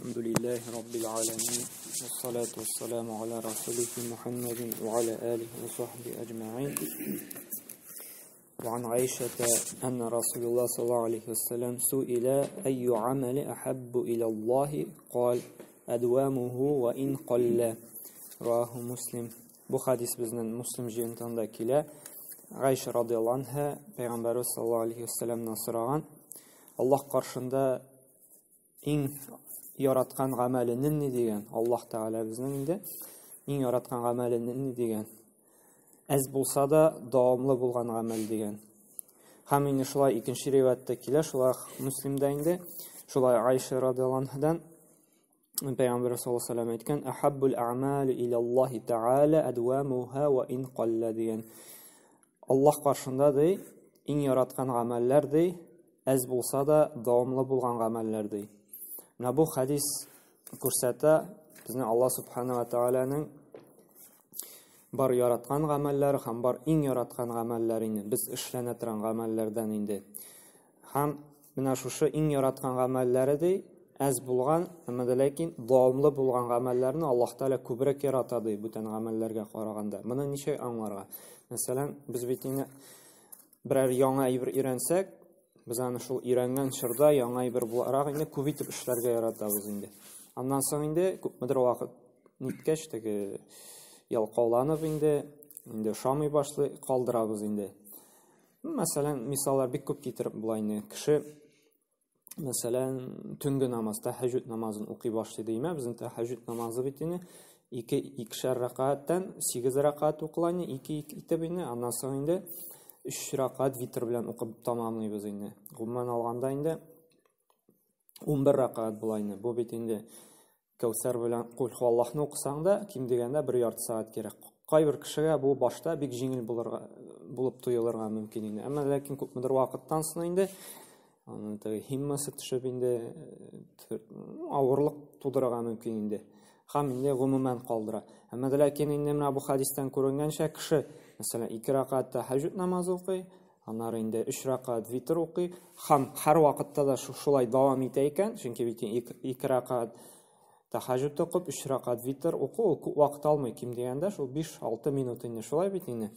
الحمد لله رب العالمين والصلاة والسلام على رسوله محمد وعلى آله وصحبه أجمعين. وعن عائشة أن رسول الله صلى الله عليه وسلم سئل أي عمل أحب إلى الله قال أدوامه وإن قل. رواه مسلم. Bu hadis bizden Müslim jeyntanda kile. Ayşe radıyallahu anha Peygamberimiz sallallahu aleyhi ve sellem'den soragan. Allah karşında en yaratkan amelinin ne degen? Allah Teala bizden de en yaratkan amelinin ne degen? Ez bulsa da davamlı bulgan amel degen. Hem yine şulay ikinci rivayette kile, şulay Müslim'den de şulay Ayşe radıyallahu anhadan Peygamber sallallahu aleyhi ve sellem etken ahabbul a'mali ilallahi ta'ala adwamuha ve in qalla diyen. Allah karşında dey en yaratkan ameller dey ez bulsa da davamlı bulgan ameller dey. Bu hadis kursata bizning Allah subhanahu wa ta'ala'nın bar yaratkan amelleri ham bar en yaratkan amellerini biz işlene turan amellerden indi. Ham mina şuşu en yaratkan amelleri dey az bulgan, ama da lakin davamlı bulgan amellerini Allah Teala kübrek yaratadı bütün amellerge qaraganda. Buna neçe anlarga. Mesela biz bitini birer yana bir öğrensek, biz ana şol öğrengen şırda yana bir bularaq indi kübitip işlerge yaratабыз indi. Ondan soň indi köpmedir wagt nitkeş tege yalqaulanyp indi şamy başly qaldırabыз indi. Mesela misallar bek köp getirip bulayny. Kişi mesela tüngü namaz, tahajjud namazını okuy başlaydı deyme. Bizim tahajjud namazı bitini 2 rakattan 8 rakat okulayını 2 itebini, ondan sonra indi 3 rakat vitr bilen okup tamamlayız indi. Gumman alganda indi 11 rakat bulayını. Bu bitinde Kevser bilen Kul Huvallohni okusaң da kim degende 1 yarım saat gerek. Kay bir kişiге bu başta bek жеңил bulup tuyulurga mümkün indi. Ama lakin köpmedir wagttan soň indi himmasi түшүп инде авырлык тудырга мөмкин инде. Хам инде гомуман калдыра. Әмма да ләкин инде менә бу хадистан күренгәнчә кеше, мәсәлән, 2 ракат тахаҗҗуд намазы укый, аннары инде 3 ракат витр укый, хам һәр вакытта да шулай дәвам итә икән, чөнки бит 2 ракат тахаҗжуд укып 3 ракат витр уку ул күп вакыт алмый, ким дигәндә шул 5-6 минут инде шулай бит инде.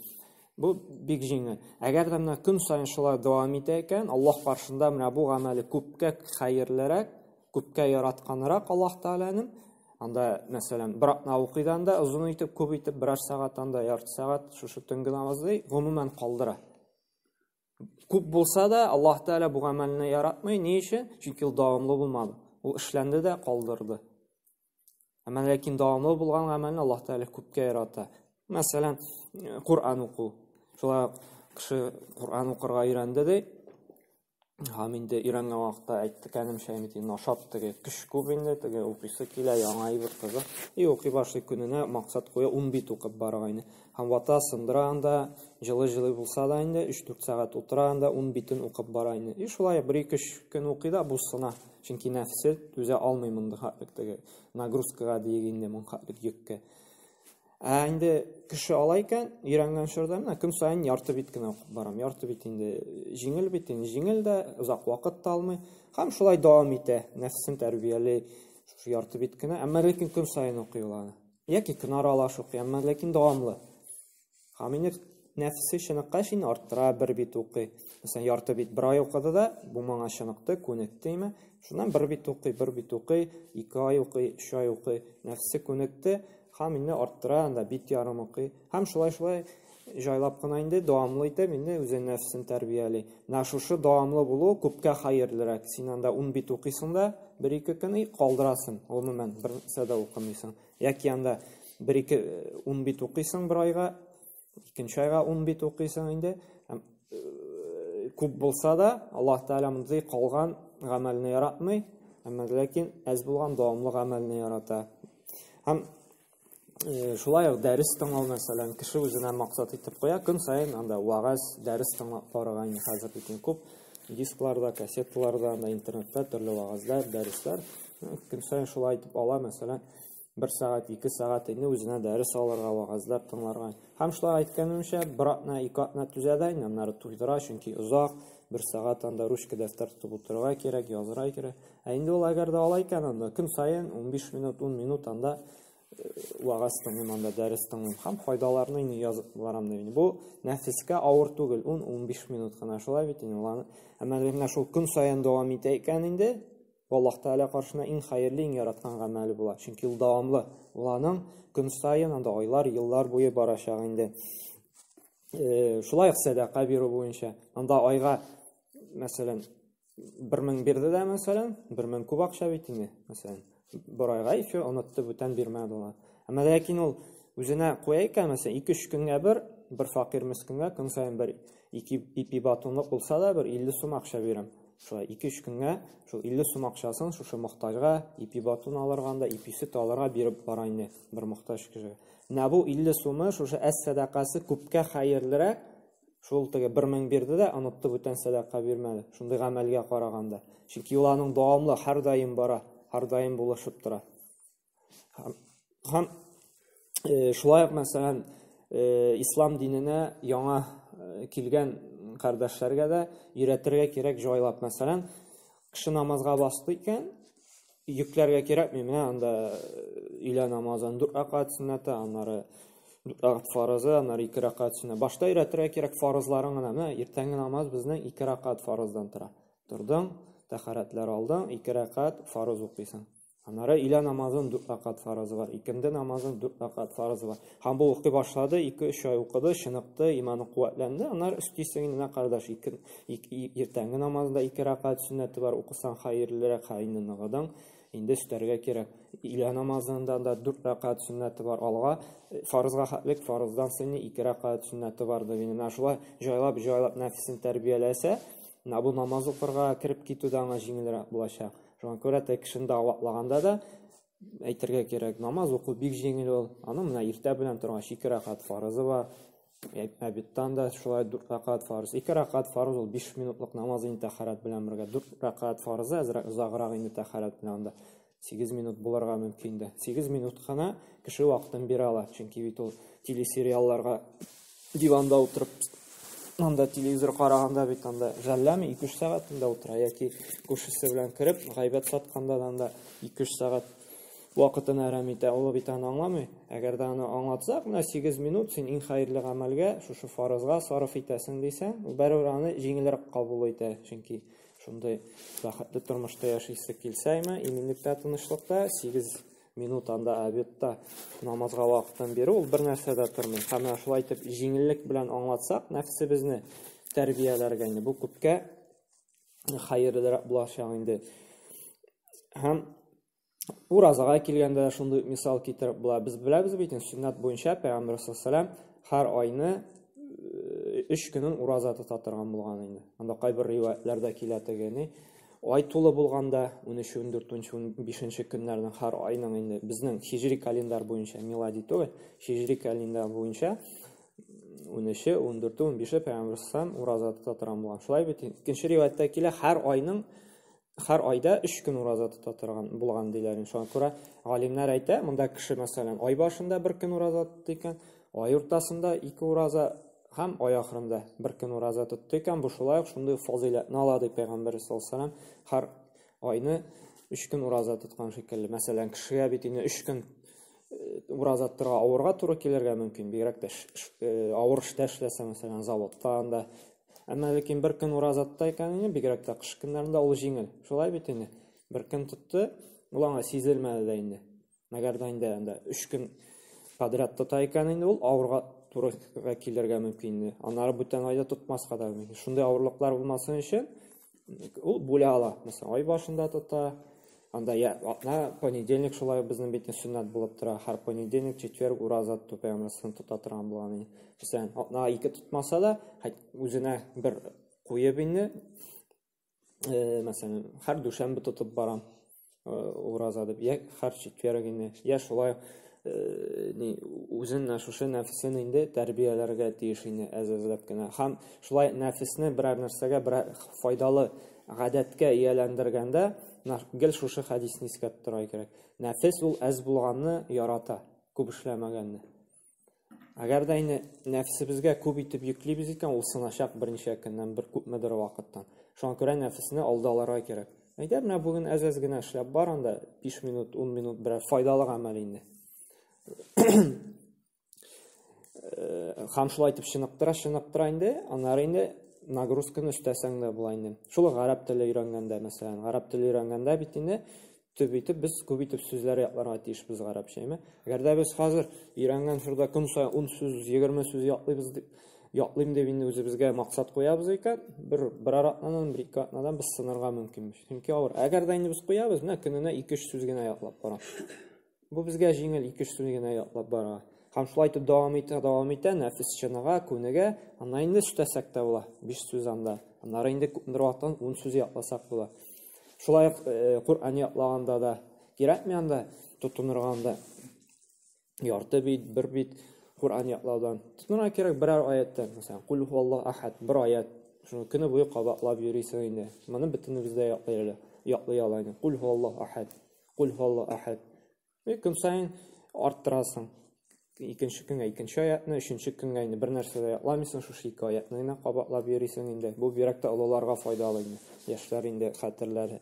Bu big jingel. Agar da mena kun sayin şulay davam ite eken, Allah karşında mena bu ameli köpkə hayırlarak, köpkə yaratkanırak Allah Teala'nın, anda mesela bırakna okuydan da uzun itip köp itip 1 saatdan da yarım saat şu tüngü namazı umumen kaldıra. Köp bulsa da Allah Teala bu amelini yaratmay. Ne için? Çünkü o davamlı bulmadı. O işlendi de kaldırdı. Ama lakin davamlı bulgan amelini Allah Teala köpkə yarata. Mesela Kur'an oku. Şolay kişi Kur'an okurga öğrendi de haminde öğrengen vaqtda aytdı kendim şeymeti naşat tege küç köp indi tege okuysa kile yana bir kızı. Okuy başlı gününe maksat koya 10 bit okup baragayны. Ham vata sındıranda жылы bulsa da indi 3-4 saat oturanda 10 bitin okup barayны. Şolay 1-2 gün okuyda bu sına. Çünkü nefsi düze almaymındı hatlık tege nagruskaga degende mun hatlık yükke. Indi kişi alayken öğrengen şurada kim sayın yartı bit gene okup baram. Yartı bit indi жеңил de uzak vakit da almay. Ham şulay davam ite. Nefsin terbiyeli şu yartı bit gene. Ama lakin kim sayın okuyular. Yaki gün aralaş okuy. Ama lakin davamlı. Ham indi nefsi şınıqqa şin arttıra 1 bit okuy. Mesela yartı bit 1 ay okudu da bu mana şınıqtı, könekti ime. Şundan 1 bit okuy, 2 ay okuy, 3 ay okuy. Nefsi könekti. Ham indi arttıra anda bit yarım okuy. Ham şulay jaylap kına indi davamlı ite indi özün nefsin terbiyeli. Naşuşu davamlı bulu köpkə hayırlırak. Sen anda 10 bit okuysun da 1-2 gün kaldırasın. Umumen bir sada okumuysan. Yaki anda 1-2 10 bit okuysun 1 ayga, 2 ayga 10 bit okuysan indi. Köp bulsa da Allah Teala'mızı kalgan amelini yaratmay. Ama lakin az bulgan davamlı amelini yarata. Ham şulay dəris tыңлау məsələn kişi özünə maksat etib qoya gün sayın anda vağaz dəris tыңлап baragayны hazır ekan köp disklarda, kasetlarda, anda internetdə türlü vağazlar, dərislər gün sayın şulay etib ala məsələn 1 saat, 2 saat indi özünə dəris alırğa vağazlar tыңларга. Ham şulay aytkanımça 1 atna, 2 atna tüzədə, onları tuydura çünki uzaq 1 сағат анда ручка дәфтәр тотып утырырга кирәк, язырга кирәк. Инде ул әгәр дә алай икән, анда көн сайын 15 минут, 10 минут анда вағаз тыңлыйм, анда дәрес тыңлыйм. Һәм файдаларны инде язып барам дип. Бу нәфескә авыр түгел, 10-15 минут кына шулай бит инде. Әмма менә шул көн сайын дәвам итә икән инде, Аллаһ Тәала каршына иң хәерле, иң яраткан гамәле була. Чөнки ул дәвамлы. Уларның көн сайын анда айлар, еллар буе барачак инде. Шулай садака бирү буенча, анда айга мәсәлән 1000 бирде дә мәсәлән, 1000 күп акча бит инде, мәсәлән. Bir ayga işi unuttu бүтән бирмәде ул. Әмма ләкин ул үзенә куя икән, мәсәлән, 2-3 көнгә бер факир мискенгә көн сайын бер 2 ипи батонлык булса да бер 50 сум акча бирәм. Шулай 2-3 көнгә шул 50 сум акчасын шушы мохтаҗга ипи батон алырганда, ипи сөт алырга биреп бара инде бер мохтаҗ кешегә. Менә бу 50 сумы шушы әс-садакасы күпкә хәерлерәк. Шул теге 1000 бирде дә онытты бүтән садака бирмәде. Шундый гамәлгә караганда. Чөнки уларның дәвамлы һәр даим бара. Һәр даим булышып тора. Һәм шулай мәсәлән, ислам диненә яңа килгән кардәшләргә дә өйрәтергә кирәк җайлап. Мәсәлән, кеше намазга басты икән, йөкләргә кирәкми. Менә анда илә намазын 4 рәкать сөннәте, аннары 4 рәкать фарызы, аннары 2 рәкать сөннәт. Башта өйрәтергә кирәк фарызларын гына. Менә иртәнге намаз безнең 2 рәкать фарыздан тора. Тордың, тәһарәтләр алдың, 2 рәкать фарыз укыйсың. Аннары илә намазын 4 рәкать фарызы бар, икенде намазын 4 рәкать фарызы бар. Һәм бу укый башлады, 2-3 ай укыды, чынықты, иманы куәтләнде. Аннары өстисен генә кардаш, иртәнге намазында 2 рәкать сөннәте бар, укысаң хәерлерәк, инде ныгыдың, инде өстәргә кирәк. Илә намазында да 4 рәкать сөннәте бар, алга фарызга хәтлек, фарыздан соң 2 рәкать сөннәте бар дип. Менә шулай җайлап нәфсен тәрбияләсә, бу намаз укырга кирип китүдә аңа җиңелрәк булачак. Шуңа күрә кешене аватлаганда да әйтергә кирәк, намаз уку бик җиңел ул. Аны менә иртә белән торгач 2 рәкать фарызы бар. Әбиттан да шулай 4 рәкать фарыз. 2 рәкать фарыз ул 5 минутлык намаз инде тәһарәт белән бергә. 4 рәкать фарызы әзрәк узаграк инде тәһарәт белән да 8 минут булырга мөмкин дә. 8 минут кына кеше вакытын бирә ала. Чөнки бит ул телесериалларга диванда утырып анда телевизор караганда бит анда жәлләме 2-3 сәгатендә утыра, яки күршесе белән кирип гайбәт сатканда да анда 2-3 сәгать вакытын әрәм итә. Ул бит аны аңламый. Әгәр дә аны аңлатсак, менә 8 минут син иң хәерле гамәлгә, шушы фарызга сарыф итәсең дисәң, ул бәрәбер аны җиңелрәк кабул итә. Чөнки шундый бәхетле тормышта яшисе килсәйме, иминлектә, тынычлыкта 8 минут анда әбитта намазга вакытын бирү ул бер нәрсә дә тормый. Һәм шулай итеп җиңеллек белән аңлатсак, нәфсебезне тәрбияләргә инде бу күпкә хәерлерәк булачак инде. Һәм уразага килгәндә шундый мисал китереп була. Без беләбез бит, сөннәт буенча Пәйгамбәр саллаллаһу һәр айны 3 көнен ураза тота торган булган инде. Анда кайбер риваятләрдә килә тегене ай тулы булганда 13, 14, 15 көннәрнең һәр айның инде безнең хиҗри календар буенча, милади түгел, хиҗри календар буенча 13, 14, 15 Пәйгамбәр саллаллаһу ураза тота торган булган. Шулай бит, икенче риваятта килә һәр айда 3 көн ураза тота торган булган диләр. Шуңа күрә галимнәр әйтә, монда кеше мәсәлән ай башында 1 көн ураза тотты икән, ай уртасында 2 ураза һәм ай ахырында 1 көн ураза тотты икән, бу шулай ук шундый фазилатны ала ди Пәйгамбәр саллаллаһу һәр айны 3 көн ураза тоткан шикелле. Мәсәлән, кешегә бит инде 3 көн ураза торга авырга туры килергә мөмкин. Бигрәк тә авыр эштә эшләсә, мәсәлән, заводта анда. Әмма ләкин 1 көн ураза тотта икән, бигрәк тә кыш көннәрендә ул җиңел. Шулай бит инде. 1 көн тотты, ул аңа сизелмәде дә инде. Мәгәр дә инде 3 көн подряд тота икән инде ул авырга туры килергә мөмкин инде. Аннары бүтән айда тотмаска да мөмкин. Шундый авырлыклар булмасын өчен ул бүлә ала. Мәсәлән, ай башында тота, анда понедельник шулай безнең бит сөннәт булып тора. Һәр понедельник, четверг ураза тотып Пәйгамбәрнең тота торган булган. Мәсәлән, 2 тотмаса да, үзенә бер куеп инде. Мәсәлән, һәр дүшәмбе тотып барам ураза дип, я һәр четверг инде. Я шулай үзен шушы нәфсен инде тәрбияләргә тиеш инде әзәзләп кенә. Һәм шулай нәфсне берәр нәрсәгә, бер файдалы гадәткә ияләндергәндә, гел шушы хадисне искә тотырга кирәк. Нәфс ул әз булганны ярата, күп эшләмәгәнне. Agar да инде нәфсебезгә күп итеп йөклибез икән, ул сынашак берничә көннән, бер күпмедер вакыттан. Шуңа күрә нәфесне алдаларга кирәк. Әйдә, менә бүген әз-әз генә эшләп бар анда 5 минут, 10 минут берәр файдалы гамәл инде. Һәм шулай итеп чыныктыра инде, аннары инде нагрузканы өстәсәң дә була инде. Шул гарәп теле өйрәнгәндә, мәсәлән, гарәп теле өйрәнгәндә бит инде төп итеп без күп итеп сүзләр ятларга тиешбез гарәпчәме? Әгәр дә без хәзер өйрәнгән шурда көн саен 10 сүз, 20 сүз ятлыйм дип инде үзебезгә максат куябыз икән, бер аратнадан, бер ике атнадан без сынырга мөмкинбез. Чөнки авыр. Әгәр дә инде без куябыз, менә көненә 2-3 сүз генә ятлап бара. Бу безгә җиңел 2-3 сүз генә ятлап бара. Һәм шулай итеп дәвам итә, нәфес чыныга, күнегә, аннан инде үстәсәк тә була, 5 сүз анда. Аннары инде күпмедер вакыттан 10 сүз ятласак була. Шулай Кур'ан ятлаганда да кирәкми анда тотынырганда ярты бит, бер бит Кур'ан ятлаудан тотынырга кирәк берәр аяттан, мәсәлән, Кул хуаллаһу ахад, бер аят. Шуны көне буе кабатлап йөрисең инде. Моны бөтенебез дә ятлый ала инде. Кул хуаллаһу ахад, Кул хуаллаһу ахад. Көн саен арттырасың. Икенче көнгә икенче аятны, өченче көнгә инде бер нәрсә дә ятламыйсың, шушы ике аятны гына кабатлап йөрисең инде. Бу бирәк тә олыларга файдалы инде. Яшьләр инде хәтерләре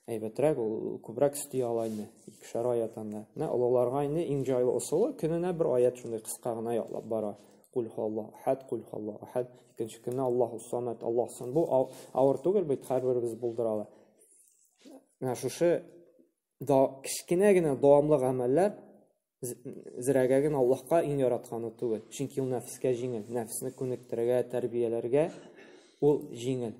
әйбәтрәк, ул күбрәк өсти ала инде. Икешәр аят анда. Менә олыларга инде иң җайлы усулы көненә бер аят шундый кыска гына ятлап бара. Кул хуаллаһу ахад, Кул хуаллаһу ахад. Икенче көнне Аллаһу самад, Аллаһ сан. Бу авыр түгел бит, һәрберебез булдыралар. Менә шушы да кичкенә генә дәвамлы гамәлләр зирәгә генә Аллаһка иң яратканы түгел. Чөнки ул нәфескә җиңел, нәфесне күнектерергә, тәрбияләргә ул җиңел.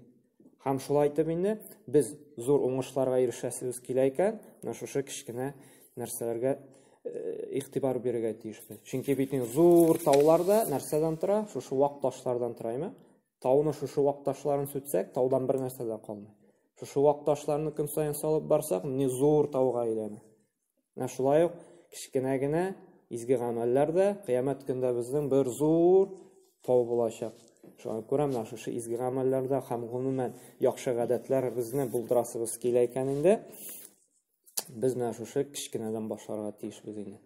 Һәм шулай итеп инде без зур уңышларга ирешәсебез килә икән, менә шушы кичкенә нәрсәләргә игътибар бирергә тиешбез. Чөнки бит зур тауларда нәрсәдән тора? Шушы вак ташлардан тора. Тауны шушы вак ташларын сүтсәк, таудан бер нәрсә дә калмый. Шушы вак ташларны көн саен салып барсак, ни зур тауга әйләнә. Менә шулай ук кичкенә генә изге гамәлләр дә кыямәт көндә безнең бер зур тау булачак. Шуңа күрә менә шушы изге гамәлләрдә һәм гомумән яхшы гадәтләр безне булдырасыбыз килә икән инде, без менә шушы кичкенәдән башларга тиешбез инде.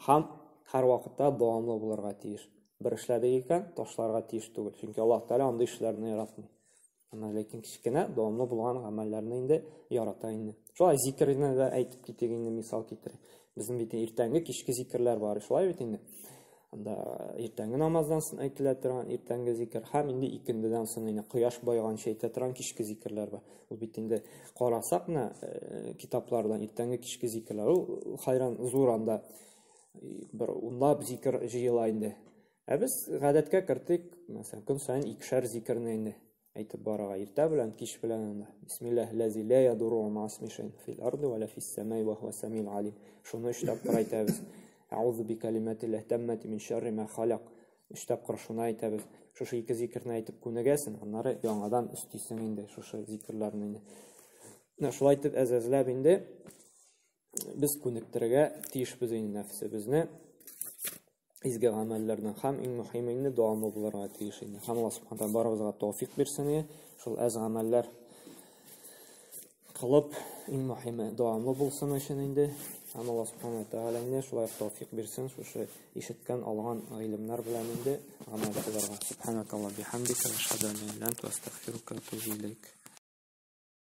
Һәм һәр вакытта дәвамлы булырга тиеш. Бер эшләдек икән, ташларга тиеш түгел. Чөнки Аллаһ Тәгалә андый эшләрне яратмый. Аны ләкин кичкенә дәвамлы булган гамәлләрне инде ярата инде. Шулай зикрне дә әйтеп китик инде, мисал китерик. Безнең бит иртәнге кичке зикрләр бар, шулай бит инде. Анда иртәнге намаздан соң әйтелә торган иртәнге зикр, һәм инде икендедән соң инде кояш байганча әйтә торган кичке зикрләр бар. Ул бит инде карасак менә китаплардан иртәнге кичке зикрләр, ул хайран зур анда бер унлап зикр җыела инде. Ә без гадәткә кертик, мәсәлән, көн саен икешәр зикрне инде әйтеп барага, иртә белән, кич белән анда. Бисмиллаһи ла ядуру ма исми шайъин фил арди ва ла фис самаи ва хуа самиул алим. Шуны эштәп кайтабыз. Аузу би калиматиллаһи таммати мин шарри ма халак. Эштәп шуны әйтәбез. Шушы ике зикрне әйтеп күнегәсен, аннары яңадан өстисең инде шушы зикрләрне инде. Менә шулай итеп әзәзләп инде без күнектерергә тиешбез инде нәфсебезне. Изге гамәлләрдән һәм иң мөһиме инде дәвамлы булырга тиеш инде. Һәм Аллаһ Субханаһу ва Тәгалә барыбызга тәүфик бирсен, шул әз гамәлләр кылып иң мөһиме дәвамлы булсын өчен инде. Һәм Аллаһ Субханаһу ва Тәгалә инде шулай тәүфик бирсен, шушы ишеткән, алган гыйлемнәр белән инде гамәл кылырга. Субханакаллаһу бихамдика, ашһаду ан ла илаһа илля анта, астагфирука ва атубу илейк.